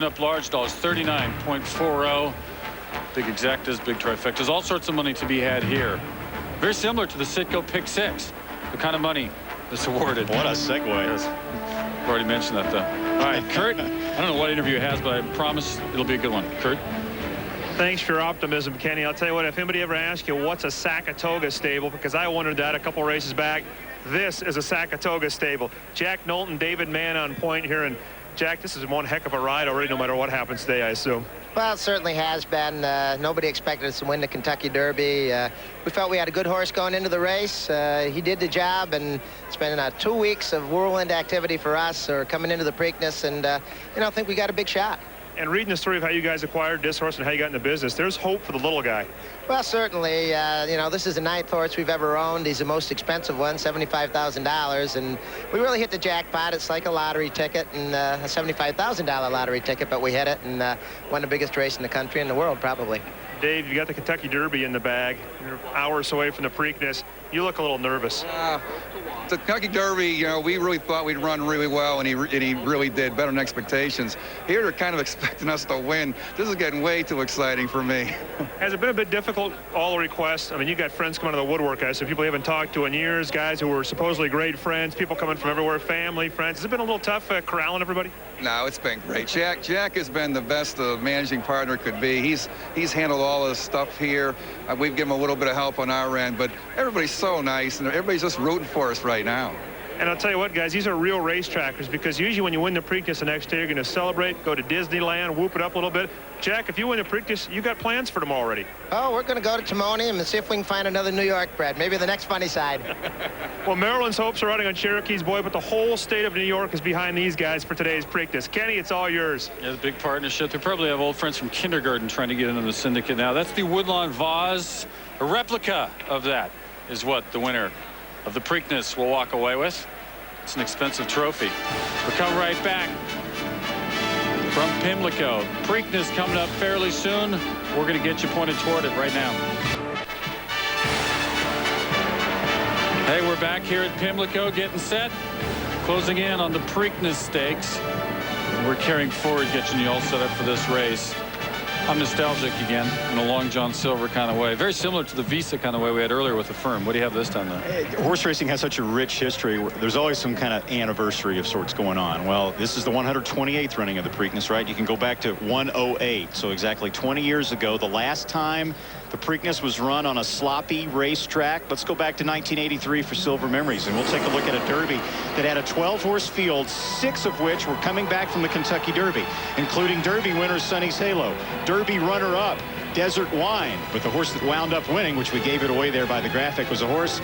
Up large dollars, 39.40. Big exactas, big trifectas, all sorts of money to be had here. Very similar to the Citgo Pick 6, the kind of money that's awarded. What a segue. Yes. I've already mentioned that, though. All right, Kurt, I don't know what interview it has, but I promise it'll be a good one. Kurt? Thanks for your optimism, Kenny. I'll tell you what, if anybody ever asks you what's a Saratoga stable, because I wondered that a couple races back, this is a Saratoga stable. Jack Knowlton, David Mann on point here, and Jack, this is one heck of a ride already, no matter what happens today, I assume. Well, it certainly has been. Nobody expected us to win the Kentucky Derby. We felt we had a good horse going into the race. He did the job, and it's been 2 weeks of whirlwind activity for us, or coming into the Preakness, and I think we got a big shot. And reading the story of how you guys acquired this horse and how you got in the business, there's hope for the little guy. Well, certainly. This is the 9th horse we've ever owned. He's the most expensive one, $75,000, and we really hit the jackpot. It's like a lottery ticket, and a $75,000 lottery ticket, but we hit it and won the biggest race in the country and the world, probably. Dave, you got the Kentucky Derby in the bag. You're hours away from the Preakness. You look a little nervous. The Kentucky Derby, we really thought we'd run really well, and he really did, better than expectations. Here they're kind of expecting us to win. This is getting way too exciting for me. Has it been a bit difficult, all the requests? I mean, you got friends coming out of the woodwork, guys, so people you haven't talked to in years, guys who were supposedly great friends, people coming from everywhere, family, friends. Has it been a little tough corralling everybody? No, it's been great. Jack has been the best managing partner could be. He's handled all this stuff here. We've given him a little bit of help on our end, but everybody's so nice, and everybody's just rooting for us right now. And I'll tell you what, guys, these are real racetrackers, because usually when you win the Preakness the next day, you're going to celebrate, go to Disneyland, whoop it up a little bit. Jack, if you win the Preakness, you got plans for tomorrow already. Oh, we're going to go to Timonium and see if we can find another New York bred, maybe the next funny side. Well, Maryland's hopes are riding on Cherokee's Boy, but the whole state of New York is behind these guys for today's Preakness. Kenny, it's all yours. Yeah, the big partnership. They probably have old friends from kindergarten trying to get into the syndicate now. That's the Woodlawn Vase. A replica of that is what the winner of the Preakness will walk away with. It's an expensive trophy. We'll come right back from Pimlico. Preakness coming up fairly soon. We're going to get you pointed toward it right now. Hey, we're back here at Pimlico getting set. Closing in on the Preakness Stakes. We're carrying forward, getting you all set up for this race. I'm nostalgic again in a Long John Silver kind of way. Very similar to the Visa kind of way we had earlier with the firm. What do you have this time, though? Horse racing has such a rich history. There's always some kind of anniversary of sorts going on. Well, this is the 128th running of the Preakness, right? You can go back to 108. So exactly 20 years ago, the last time the Preakness was run on a sloppy racetrack. Let's go back to 1983 for silver memories, and we'll take a look at a Derby that had a 12-horse field, 6 of which were coming back from the Kentucky Derby, including Derby winner Sonny's Halo, Derby runner-up Desert Wine, but the horse that wound up winning, which we gave it away there by the graphic, was a horse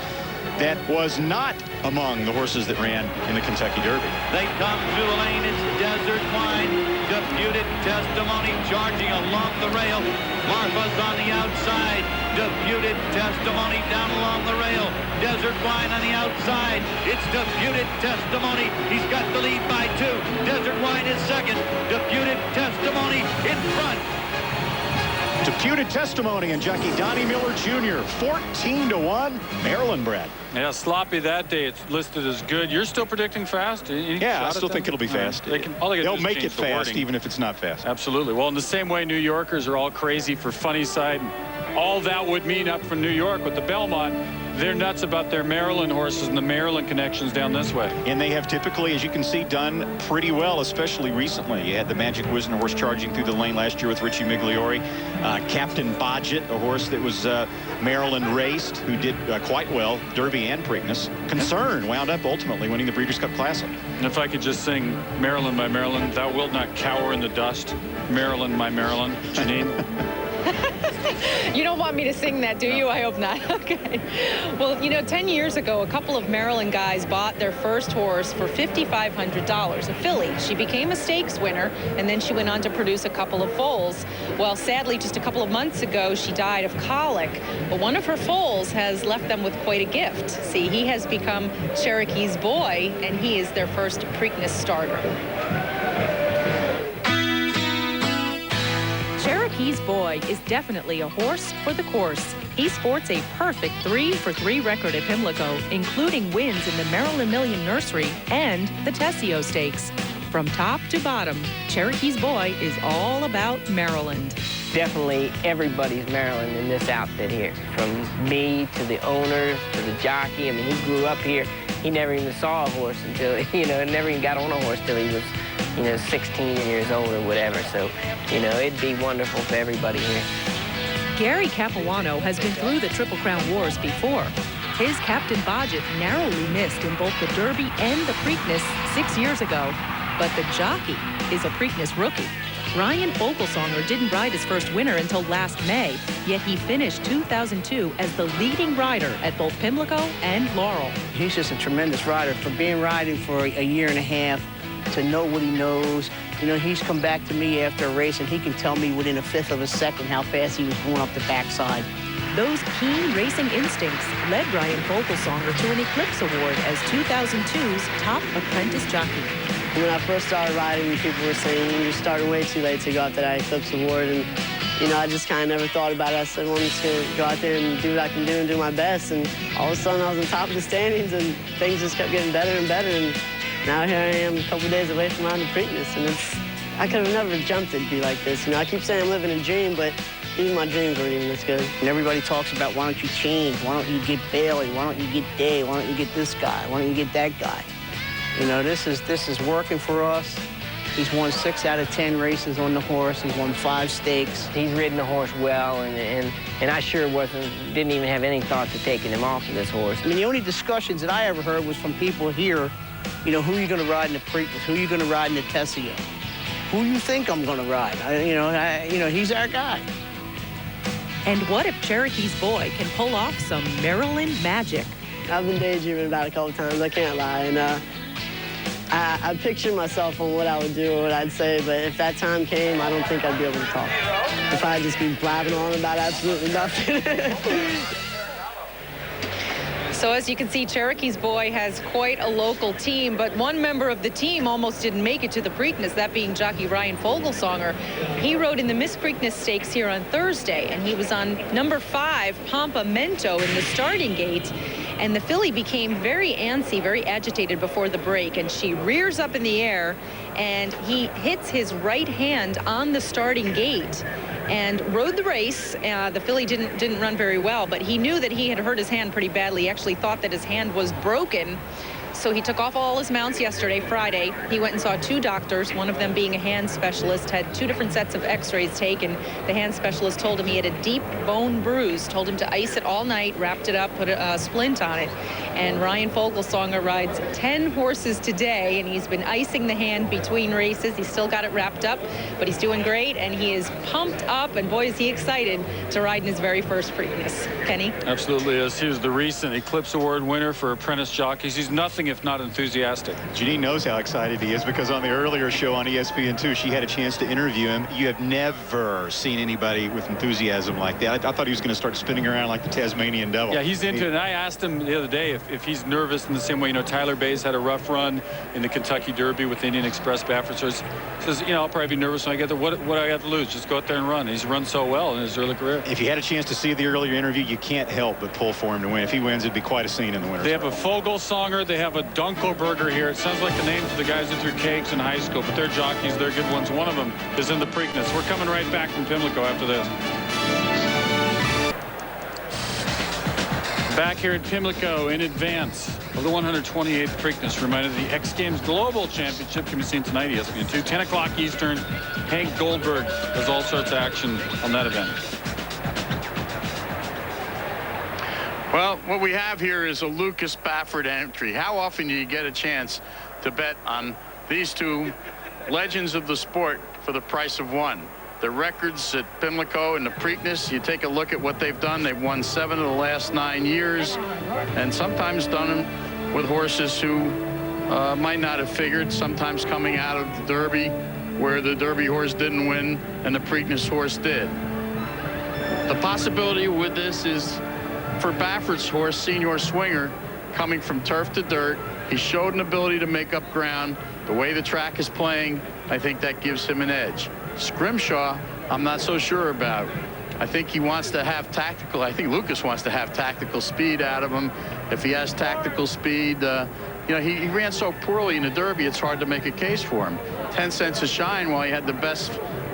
that was not among the horses that ran in the Kentucky Derby. They come through the lane. It's Desert Wine. Disputed Testimony charging along the rail. Marfa's on the outside. Disputed Testimony down along the rail. Desert Wine on the outside. It's Disputed Testimony. He's got the lead by 2. Desert Wine is second. Disputed Testimony in front. Disputed Testimony and jockey Donnie Miller Jr. 14-1 Maryland bred. Yeah, sloppy that day. It's listed as good. You're still predicting fast? Yeah, I still think it'll be fast. They'll make it fast even if it's not fast. Absolutely. Well, in the same way New Yorkers are all crazy for funny side, all that would mean up from New York with the Belmont, they're nuts about their Maryland horses and the Maryland connections down this way. And they have typically, as you can see, done pretty well, especially recently. You had the Magic Wisdom horse charging through the lane last year with Richie Migliori. Captain Bodgett, a horse that was Maryland raced, who did quite well, Derby and Preakness. Concern wound up ultimately winning the Breeders' Cup Classic. And if I could just sing Maryland, my Maryland, thou wilt not cower in the dust. Maryland, my Maryland. Janine? You don't want me to sing that, do you? I hope not. Okay. Well, 10 years ago, a couple of Maryland guys bought their first horse for $5,500, a filly. She became a stakes winner, and then she went on to produce a couple of foals. Well, sadly, just a couple of months ago, she died of colic. But one of her foals has left them with quite a gift. See, he has become Cherokee's Boy, and he is their first Preakness starter. Cherokee's Boy is definitely a horse for the course. He sports a perfect 3-for-3 record at Pimlico, including wins in the Maryland Million Nursery and the Tessio Stakes. From top to bottom, Cherokee's Boy is all about Maryland. Definitely everybody's Maryland in this outfit here. From me to the owners to the jockey. I mean, he grew up here. He never even saw a horse until, never even got on a horse till he was, 16 years old or whatever. So, it'd be wonderful for everybody here. Gary Capuano has been through the Triple Crown Wars before. His Captain Bodgett narrowly missed in both the Derby and the Preakness 6 years ago. But the jockey is a Preakness rookie. Ryan Fogelsonger didn't ride his first winner until last May, yet he finished 2002 as the leading rider at both Pimlico and Laurel. He's just a tremendous rider. From being riding for a year and a half to know what he knows. He's come back to me after a race, and he can tell me within a fifth of a second how fast he was going up the backside. Those keen racing instincts led Ryan Fogelsonger to an Eclipse Award as 2002's top apprentice jockey. When I first started riding, people were saying, you're starting way too late to go out to that Eclipse Award. And, I just kind of never thought about it. I said, well, I'm just going to go out there and do what I can do and do my best. And all of a sudden, I was on top of the standings, and things just kept getting better and better. And now here I am a couple days away from riding the Preakness. And I could have never dreamt it'd be like this. I keep saying I'm living a dream, but even my dreams weren't even this good. And everybody talks about, why don't you change? Why don't you get Bailey? Why don't you get Day? Why don't you get this guy? Why don't you get that guy? This is working for us. He's won 6 out of 10 races on the horse. He's won 5 stakes. He's ridden the horse well, and I sure didn't even have any thoughts of taking him off of this horse. I mean, the only discussions that I ever heard was from people here, who are you going to ride in the Preakness? Who are you going to ride in the Tessio? Who do you think I'm going to ride? He's our guy. And what if Cherokee's Boy can pull off some Maryland magic? I've been daydreaming about it a couple times, I can't lie. And I picture myself on what I would do or what I'd say, but if that time came, I don't think I'd be able to talk. I'd probably just be blabbing on about absolutely nothing. So as you can see, Cherokee's Boy has quite a local team, but one member of the team almost didn't make it to the Preakness, that being jockey Ryan Fogelsonger. He rode in the Miss Preakness Stakes here on Thursday, and he was on number 5, Pampa Mento, in the starting gate. And the filly became very antsy, very agitated before the break, and she rears up in the air, and he hits his right hand on the starting gate and rode the race. The filly didn't run very well, but he knew that he had hurt his hand pretty badly. He actually thought that his hand was broken. So he took off all his mounts yesterday, Friday. He went and saw 2 doctors, one of them being a hand specialist, had 2 different sets of x-rays taken. The hand specialist told him he had a deep bone bruise, told him to ice it all night, wrapped it up, put a splint on it. And Ryan Fogelsonger rides 10 horses today, and he's been icing the hand between races. He's still got it wrapped up, but he's doing great, and he is pumped up, and boy, is he excited to ride in his very first Preakness. Kenny? Absolutely is. He was the recent Eclipse Award winner for apprentice jockeys. He's nothing if not enthusiastic. Janine knows how excited he is because on the earlier show on ESPN2, she had a chance to interview him. You have never seen anybody with enthusiasm like that. I thought he was going to start spinning around like the Tasmanian devil. Yeah, he's into it. And I asked him the other day if he's nervous in the same way, Tyler Bayes had a rough run in the Kentucky Derby with Indian Express Baffert. So he says, I'll probably be nervous when I get there. What do I have to lose? Just go out there and run. He's run so well in his early career. If you had a chance to see the earlier interview, you can't help but pull for him to win. If he wins, it'd be quite a scene in the winner's They have a Fogelsonger. They have a Dunkelberger here. It sounds like the names of the guys that threw cakes in high school, but they're jockeys. They're good ones. One of them is in the Preakness. We're coming right back from Pimlico after this. Back here at Pimlico in advance of the 128th Preakness. Reminded the X Games Global Championship can be seen tonight, ESPN2, 10 o'clock Eastern. Hank Goldberg has all sorts of action on that event. Well, what we have here is a Lucas Baffert entry. How often do you get a chance to bet on these 2 legends of the sport for the price of 1? The records at Pimlico and the Preakness, you take a look at what they've done. They've won 7 of the last 9 years, and sometimes done them with horses who might not have figured, sometimes coming out of the Derby where the Derby horse didn't win and the Preakness horse did. The possibility with this is for Baffert's horse, Senior Swinger, coming from turf to dirt. He showed an ability to make up ground. The way the track is playing, I think that gives him an edge. Scrimshaw, I'm not so sure about. I think he wants to have tactical. I think Lucas wants to have tactical speed out of him. If he has tactical speed, you know, he ran so poorly in the Derby, it's hard to make a case for him. 10 cents a shine while he had the best,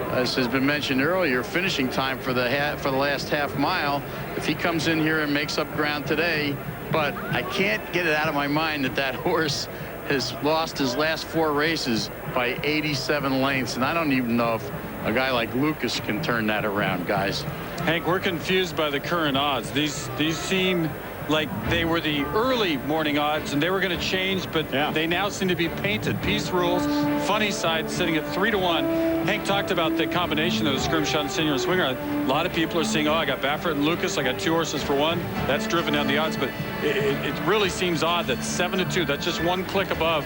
as has been mentioned earlier, finishing time for the last half mile. If he comes in here and makes up ground today, but I can't get it out of my mind that that horse has lost his last 4 races by 87 lengths, and I don't even know if a guy like Lucas can turn that around, guys. Hank, we're confused by the current odds. These seem like they were the early morning odds, and they were going to change, but they now seem to be painted. Peace Rules, Funny Side sitting at 3-1. Hank talked about the combination of the Scrimshaw and Senior and Swinger. A lot of people are saying, oh, I got Baffert and Lucas. I got 2 horses for 1. That's driven down the odds, but it really seems odd that 7-2, that's just 1 click above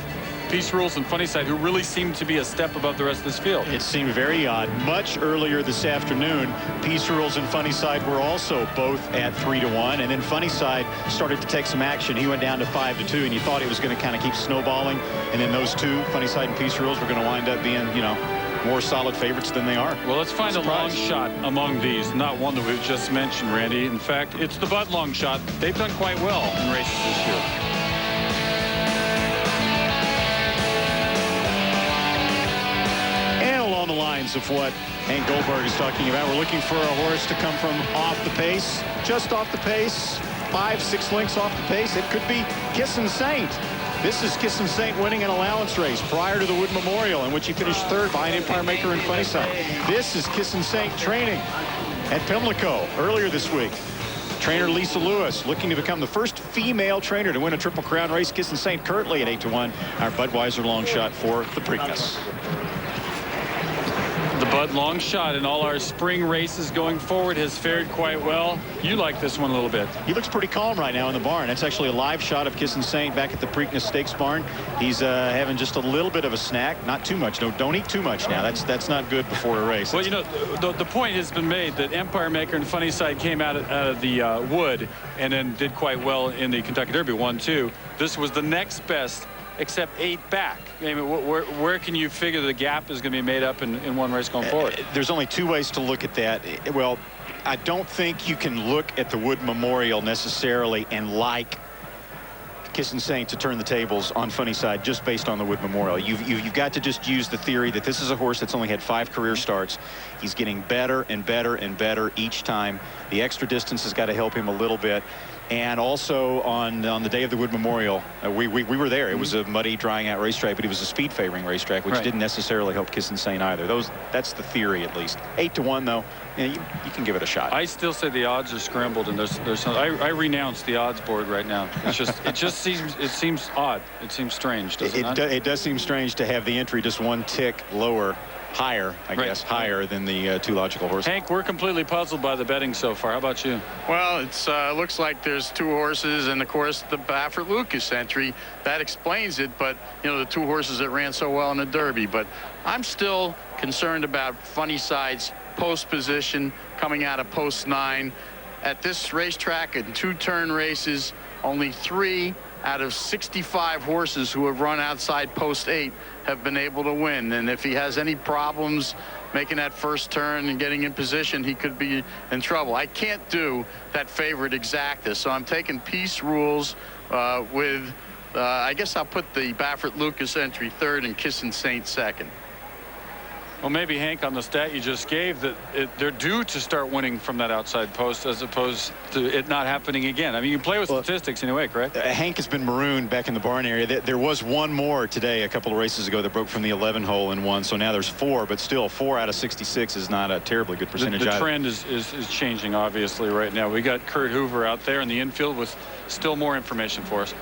Peace Rules and Funny Side, who really seem to be a step above the rest of this field. It seemed very odd. Much earlier this afternoon, Peace Rules and Funny Side were also both at 3-1, and then Funny Side started to take some action. He went down to 5-2, and you thought he was going to kind of keep snowballing, and then those 2, Funny Side and Peace Rules, were going to wind up being, you know, more solid favorites than they are. Well, let's find a long shot among these, not one that we've just mentioned, Randy. In fact, it's the Bud long shot. They've done quite well in races this year. The lines of what Hank Goldberg is talking about. We're looking for a horse to come from off the pace, just off the pace, 5-6 lengths off the pace. It could be Kissin' Saint. This is Kissin' Saint winning an allowance race prior to the Wood Memorial, in which he finished 3rd behind Empire Maker and Funny Side. This is Kissin' Saint training at Pimlico earlier this week. Trainer Lisa Lewis looking to become the first female trainer to win a Triple Crown race. Kissin' Saint currently at 8-1. Our Budweiser long shot for the Preakness. The Bud long shot in all our spring races going forward has fared quite well. You like this one a little bit. He looks pretty calm right now in the barn. That's actually a live shot of Kissin' Saint back at the Preakness Stakes barn. He's having just a little bit of a snack. Not too much. No, don't eat too much now. That's not good before a race. Well, you know, the point has been made that Empire Maker and Funny Side came out of the Wood and then did quite well in the Kentucky Derby, 1-2. This was the next best, except 8 back. I mean, where can you figure the gap is going to be made up in one race going forward? There's only 2 ways to look at that. Well, I don't think you can look at the Wood Memorial necessarily and like Kissin' Saint to turn the tables on Funny Side just based on the Wood Memorial. You've got to just use the theory that this is a horse that's only had 5 career starts. He's getting better and better and better each time. The extra distance has got to help him a little bit. And also on the day of the Wood Memorial, we were there. It was a muddy, drying out racetrack, but it was a speed favoring racetrack, which didn't necessarily help Kissin' Saint either. That's the theory, at least. 8-1 though, you can give it a shot. I still say the odds are scrambled, and there's some, I renounce the odds board right now. It's just it seems odd. It seems strange, doesn't it? It does seem strange to have the entry just 1 tick lower. Higher, I guess, higher than the 2 logical horses. Hank, we're completely puzzled by the betting so far. How about you? Well, it's looks like there's 2 horses, and of course the Baffert Lucas entry that explains it. But you know, the 2 horses that ran so well in the Derby. But I'm still concerned about Funny Side's post position coming out of post 9 at this racetrack in 2-turn races. Only 3 out of 65 horses who have run outside post 8 have been able to win. And if he has any problems making that first turn and getting in position, he could be in trouble. I can't do that favorite exacta, so I'm taking Peace Rules with I guess I'll put the Baffert Lucas entry 3rd and Kissin' Saint 2nd. Well, maybe, Hank, on the stat you just gave, that they're due to start winning from that outside post as opposed to it not happening again. I mean, you can play with statistics anyway, correct? Hank has been marooned back in the barn area. There was 1 more today a couple of races ago that broke from the 11 hole and won. So now there's 4, but still 4 out of 66 is not a terribly good percentage. The trend is changing, obviously, right now. We got Kurt Hoover out there in the infield with still more information for us.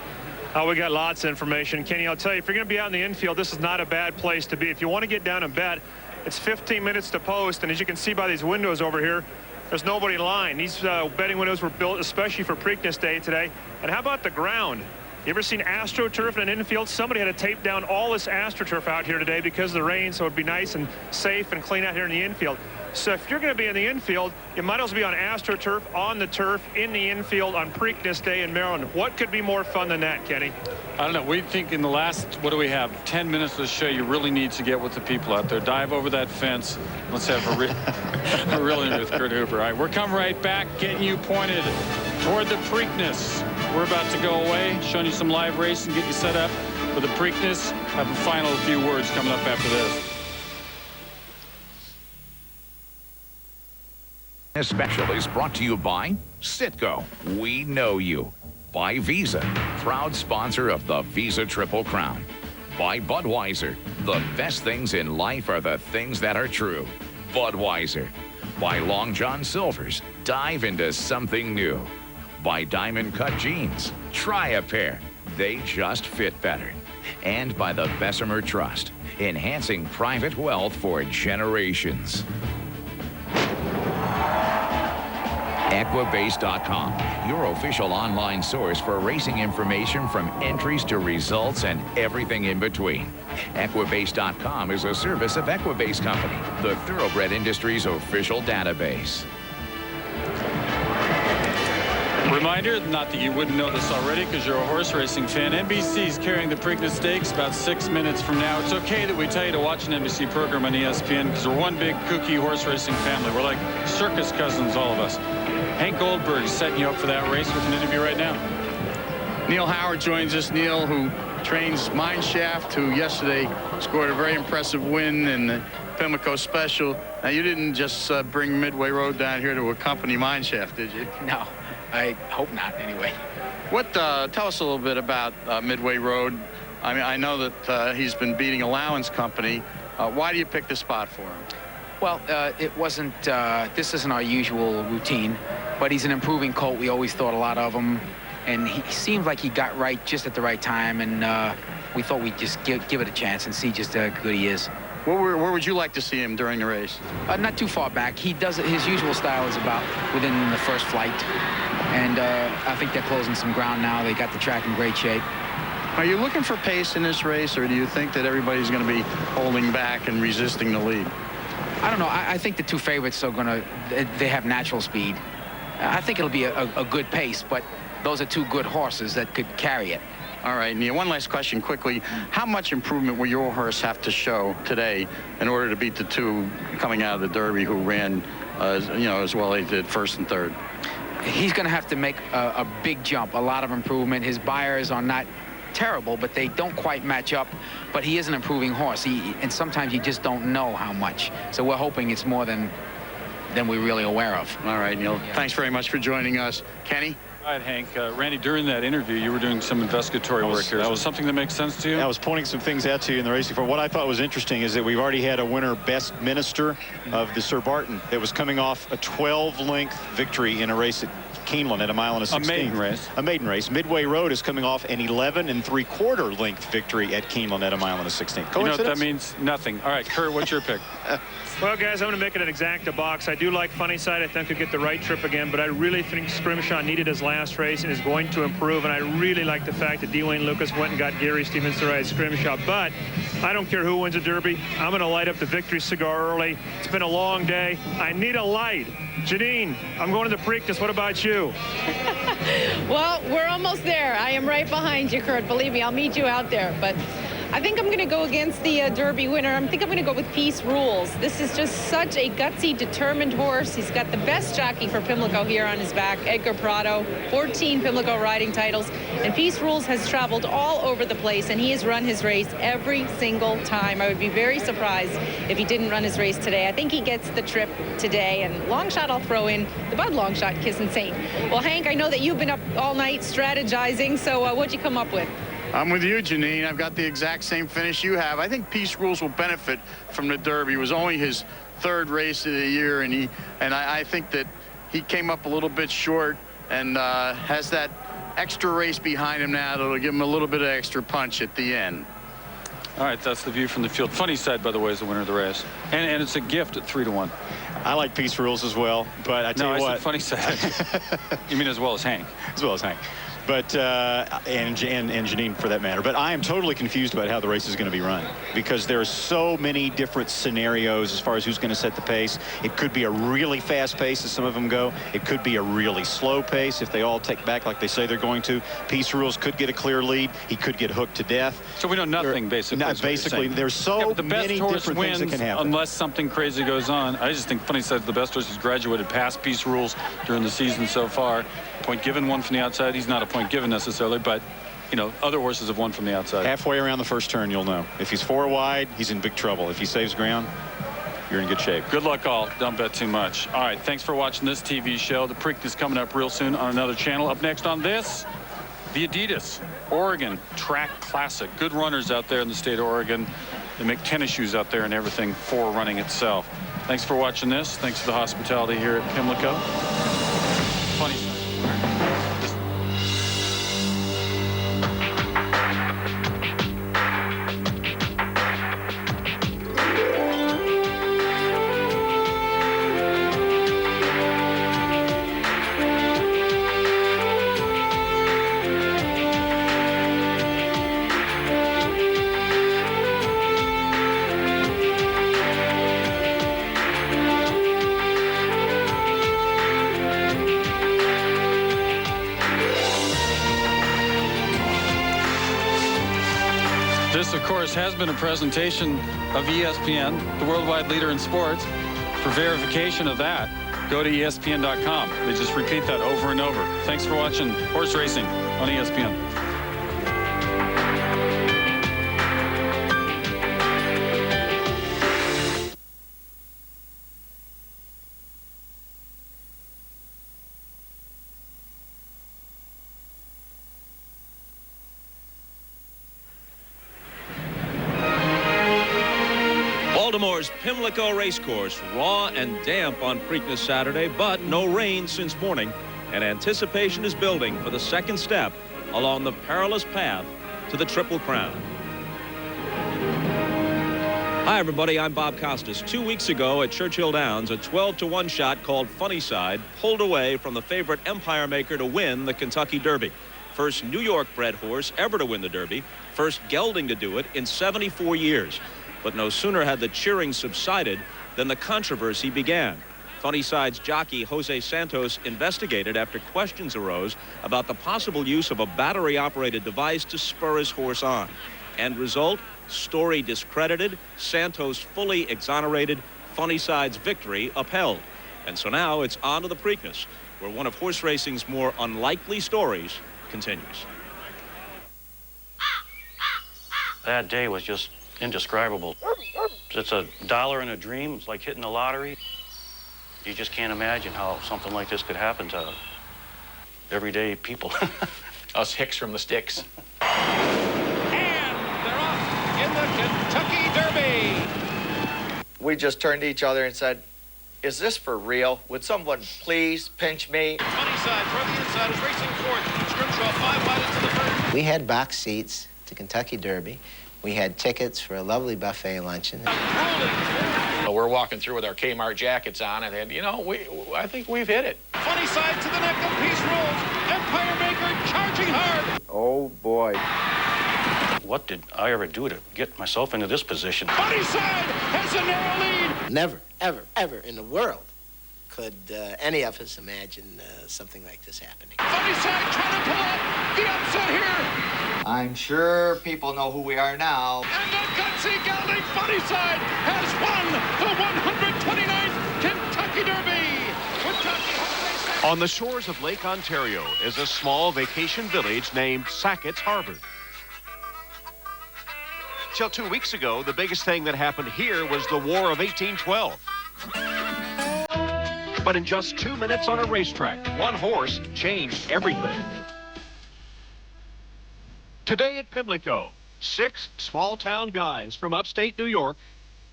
Oh, we got lots of information. Kenny, I'll tell you, if you're going to be out in the infield, this is not a bad place to be. If you want to get down and bet, it's 15 minutes to post, and as you can see by these windows over here, there's nobody in line. These betting windows were built especially for Preakness Day today. And how about the ground? You ever seen AstroTurf in an infield? Somebody had to tape down all this AstroTurf out here today because of the rain, so it'd be nice and safe and clean out here in the infield. So if you're going to be in the infield, you might as well be on AstroTurf, on the turf, in the infield on Preakness Day in Maryland. What could be more fun than that, Kenny? I don't know. We think in the last, what do we have, 10 minutes of the show, you really need to get with the people out there. Dive over that fence. Let's have a real interview with Kurt Hoover. All right, we're coming right back, getting you pointed toward the Preakness. We're about to go away, showing you some live racing, get you set up for the Preakness. Have a final few words coming up after this. This special is brought to you by Citgo. We know you. By Visa, proud sponsor of the Visa Triple Crown. By Budweiser. The best things in life are the things that are true. Budweiser. By Long John Silver's. Dive into something new. By Diamond Cut Jeans. Try a pair. They just fit better. And by the Bessemer Trust. Enhancing private wealth for generations. Equibase.com, your official online source for racing information from entries to results and everything in between. Equibase.com is a service of Equibase Company, the thoroughbred industry's official database. Reminder, not that you wouldn't know this already because you're a horse racing fan, NBC's carrying the Preakness Stakes about 6 minutes from now. It's okay that we tell you to watch an NBC program on ESPN because we're one big kooky horse racing family. We're like circus cousins, all of us. Hank Goldberg is setting you up for that race with an interview right now. Neil Howard joins us. Neil, who trains Mineshaft, who yesterday scored a very impressive win in the Pimlico Special. Now, you didn't just bring Midway Road down here to accompany Mineshaft, did you? No, I hope not, anyway. What? Tell us a little bit about Midway Road. I mean, I know that he's been beating Allowance Company. Why do you pick this spot for him? Well, it wasn't, this isn't our usual routine, but he's an improving colt. We always thought a lot of him, and he seemed like he got right just at the right time, and we thought we'd just give it a chance and see just how good he is. Where would you like to see him during the race? Not too far back. He does it, his usual style is about within the first flight, and I think they're closing some ground now. They got the track in great shape. Are you looking for pace in this race, or do you think that everybody's going to be holding back and resisting the lead? I don't know. I think the two favorites are going to, they have natural speed. I think it'll be a good pace, but those are two good horses that could carry it. All right, Neil, one last question quickly. How much improvement will your horse have to show today in order to beat the two coming out of the Derby who ran, as well as they did first and third? He's going to have to make a big jump, a lot of improvement. His buyers are not terrible, but they don't quite match up. But he is an improving horse, and sometimes you just don't know how much. So we're hoping it's more than we're really aware of. All right, Neil. Yeah. Thanks very much for joining us. Kenny? All right, Hank. Randy, during that interview, you were doing some investigatory work here. That was something that makes sense to you? I was pointing some things out to you in the racing. For what I thought was interesting is that we've already had a winner best minister of the Sir Barton that was coming off a 12-length victory in a race at Keeneland at a mile and a 16th. A maiden race. A maiden race. Midway Road is coming off an 11 3/4 length victory at Keeneland at a mile and a 16th. You know what that means? Nothing. All right, Kurt, what's your pick? Well, guys, I'm going to make it an exacta box. I do like Funny Side. I think he'll get the right trip again, but I really think Scrimshaw needed his last race and is going to improve, and I really like the fact that Dwayne Lucas went and got Gary Stevens to ride Scrimshaw. But I don't care who wins the Derby. I'm going to light up the victory cigar early. It's been a long day. I need a light. Janine, I'm going to the Preakness. What about you? Well, we're almost there. I am right behind you, Kurt. Believe me, I'll meet you out there. But I think I'm going to go against the Derby winner. I think I'm going to go with Peace Rules. This is just such a gutsy, determined horse. He's got the best jockey for Pimlico here on his back, Edgar Prado, 14 Pimlico riding titles. And Peace Rules has traveled all over the place, and he has run his race every single time. I would be very surprised if he didn't run his race today. I think he gets the trip today. And long shot, I'll throw in the Bud long shot, Kissin' Saint. Well, Hank, I know that you've been up all night strategizing, so what'd you come up with? I'm with you, Janine. I've got the exact same finish you have. I think Peace Rules will benefit from the Derby. It was only his third race of the year, and I think that he came up a little bit short and has that extra race behind him now that'll give him a little bit of extra punch at the end. All right, that's the view from the field. Funny Side, by the way, is the winner of the race. And it's a gift at 3-1. I like Peace Rules as well, but I tell you what. Funny Side. You mean as well as Hank? As well as Hank. But and Janine for that matter. But I am totally confused about how the race is going to be run because there are so many different scenarios as far as who's going to set the pace. It could be a really fast pace as some of them go. It could be a really slow pace if they all take back like they say they're going to. Peace Rules could get a clear lead. He could get hooked to death. So we know nothing basically. Basically, there's so many different things that can happen. Unless something crazy goes on. I just think Funny Side's the best horse. He's graduated past Peace Rules during the season so far. Point given, one from the outside. He's not a point given necessarily, but you know, other horses have won from the outside. Halfway around the first turn, you'll know. If he's 4 wide, he's in big trouble. If he saves ground, you're in good shape. Good luck, all. Don't bet too much. All right, thanks for watching this TV show. The Preakness coming up real soon on another channel. Up next on this, the Adidas Oregon Track Classic. Good runners out there in the state of Oregon. They make tennis shoes out there and everything for running itself. Thanks for watching this. Thanks for the hospitality here at Pimlico. Funny stuff. This, of course, has been a presentation of ESPN, the worldwide leader in sports. For verification of that, go to ESPN.com. They just repeat that over and over. Thanks for watching horse racing on ESPN. Baltimore's Pimlico Racecourse, raw and damp on Preakness Saturday, but no rain since morning, and anticipation is building for the second step along the perilous path to the Triple Crown. Hi, everybody. I'm Bob Costas. 2 weeks ago at Churchill Downs, a 12-to-1 shot called Funny Side pulled away from the favorite Empire Maker to win the Kentucky Derby. First New York-bred horse ever to win the Derby, first gelding to do it in 74 years. But no sooner had the cheering subsided than the controversy began. Funny Side's jockey Jose Santos investigated after questions arose about the possible use of a battery-operated device to spur his horse on. End result, story discredited, Santos fully exonerated, Funny Side's victory upheld. And so now it's on to the Preakness, where one of horse racing's more unlikely stories continues. That day was just indescribable. It's $1 in a dream. It's like hitting the lottery. You just can't imagine how something like this could happen to everyday people. Us hicks from the sticks. And they're off in the Kentucky Derby. We just turned to each other and said, is this for real? Would someone please pinch me? Funny Side, throw the inside, is racing fourth. Scrimshaw 5 wide into the first. We had box seats to Kentucky Derby. We had tickets for a lovely buffet luncheon. We're walking through with our Kmart jackets on, and you know, I think we've hit it. Funny Side to the neck, the piece rolls. Empire Maker charging hard. Oh, boy. What did I ever do to get myself into this position? Funny Side has a narrow lead. Never, ever, ever in the world could any of us imagine something like this happening. Funny Side trying to pull up the upset here. I'm sure people know who we are now. And the gutsy gelding Funny Side has won the 129th Kentucky Derby. On the shores of Lake Ontario is a small vacation village named Sackett's Harbor. Till 2 weeks ago, the biggest thing that happened here was the War of 1812. But in just 2 minutes on a racetrack, one horse changed everything. Today at Pimlico, 6 small-town guys from upstate New York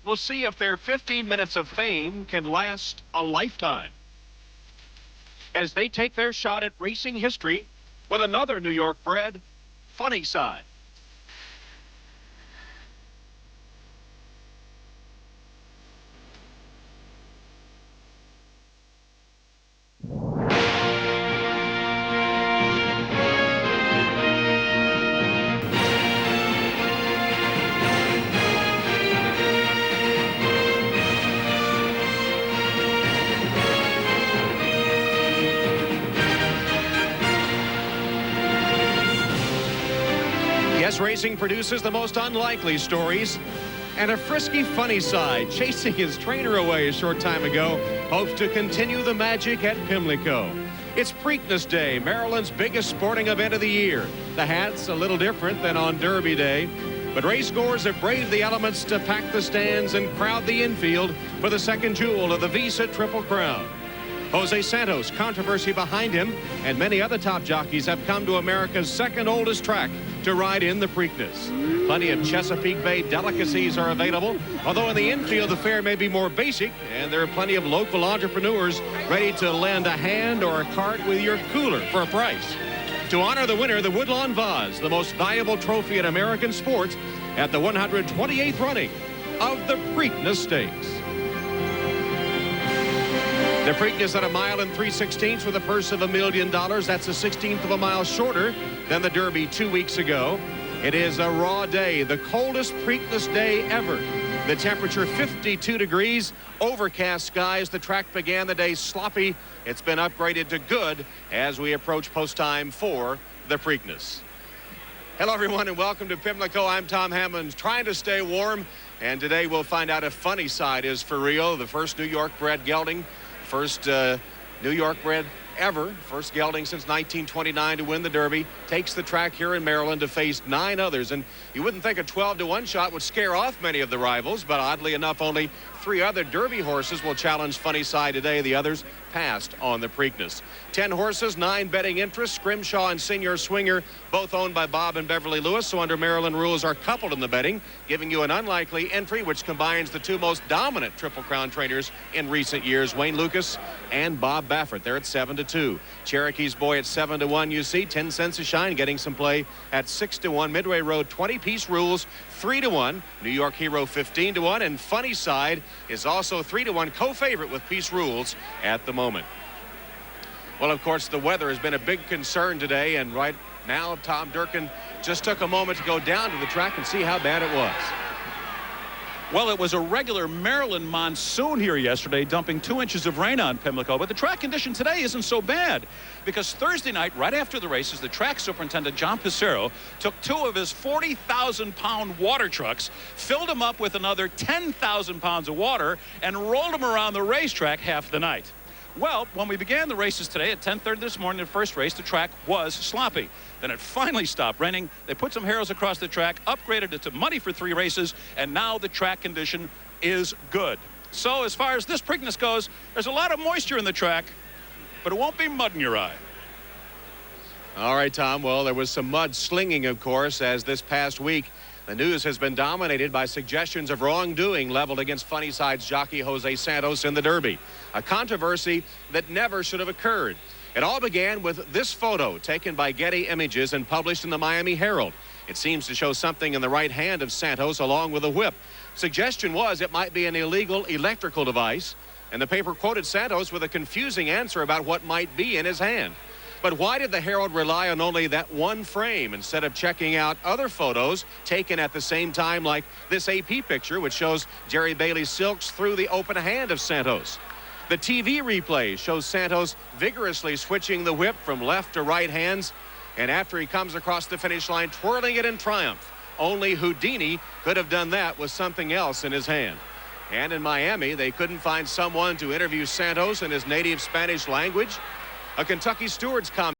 will see if their 15 minutes of fame can last a lifetime, as they take their shot at racing history with another New York-bred Funny Side. Yes, racing produces the most unlikely stories. And a frisky Funny Side, chasing his trainer away a short time ago, hopes to continue the magic at Pimlico. It's Preakness Day, Maryland's biggest sporting event of the year. The hat's a little different than on Derby Day, but racegoers have braved the elements to pack the stands and crowd the infield for the second jewel of the Visa Triple Crown. Jose Santos, controversy behind him, and many other top jockeys have come to America's second oldest track to ride in the Preakness. Plenty of Chesapeake Bay delicacies are available, although in the infield the fare may be more basic, and there are plenty of local entrepreneurs ready to lend a hand or a cart with your cooler for a price. To honor the winner, the Woodlawn Vase, the most valuable trophy in American sports, at the 128th running of the Preakness Stakes. The Preakness at 1 3/16 with a purse of $1 million. That's a 16th of a mile shorter than the Derby 2 weeks ago. It is a raw day, the coldest Preakness day ever. The temperature 52 degrees, overcast skies. The track began the day sloppy. It's been upgraded to good as we approach post time for the Preakness. Hello everyone and welcome to Pimlico. I'm Tom Hammond, trying to stay warm, and today we'll find out if Funny Side is for real. The first New York bred gelding. First New York bred ever, first gelding since 1929 to win the Derby, takes the track here in Maryland to face 9 others. And you wouldn't think a 12-to-1 shot would scare off many of the rivals, but oddly enough, only 3 other Derby horses will challenge Funny Side today. The others passed on the Preakness. 10 horses, 9 betting interests. Scrimshaw and Senior Swinger, both owned by Bob and Beverly Lewis, so under Maryland rules are coupled in the betting, giving you an unlikely entry which combines the 2 most dominant Triple Crown trainers in recent years, Wayne Lucas and Bob Baffert. They're at 7-2. Cherokee's Boy at 7-1. You see 10 cents a shine getting some play at 6-1. Midway Road 20-piece rules 3-1. New York Hero 15-1, and Funny Side is also 3-1 co-favorite with piece rules at the moment. Well, of course, the weather has been a big concern today, and right now Tom Durkin just took a moment to go down to the track and see how bad it was. Well, it was a regular Maryland monsoon here yesterday, dumping 2 inches of rain on Pimlico. But the track condition today isn't so bad, because Thursday night, right after the races, the track superintendent, John Pissarro, took 2 of his 40,000-pound water trucks, filled them up with another 10,000 pounds of water, and rolled them around the racetrack half the night. Well, when we began the races today at 10:30 this morning, the first race, the track was sloppy. Then it finally stopped raining. They put some harrows across the track, upgraded it to muddy for 3 races, and now the track condition is good. So as far as this Preakness goes, there's a lot of moisture in the track, but it won't be mud in your eye. All right, Tom. Well, there was some mud slinging, of course, as this past week the news has been dominated by suggestions of wrongdoing leveled against Funny Side's jockey Jose Santos in the Derby, a controversy that never should have occurred. It all began with this photo taken by Getty Images and published in the Miami Herald. It seems to show something in the right hand of Santos along with a whip. Suggestion was it might be an illegal electrical device, and the paper quoted Santos with a confusing answer about what might be in his hand. But why did the Herald rely on only that one frame instead of checking out other photos taken at the same time, like this AP picture, which shows Jerry Bailey Silks through the open hand of Santos? The TV replay shows Santos vigorously switching the whip from left to right hands, and after he comes across the finish line, twirling it in triumph. Only Houdini could have done that with something else in his hand. And in Miami, they couldn't find someone to interview Santos in his native Spanish language. A Kentucky steward's comment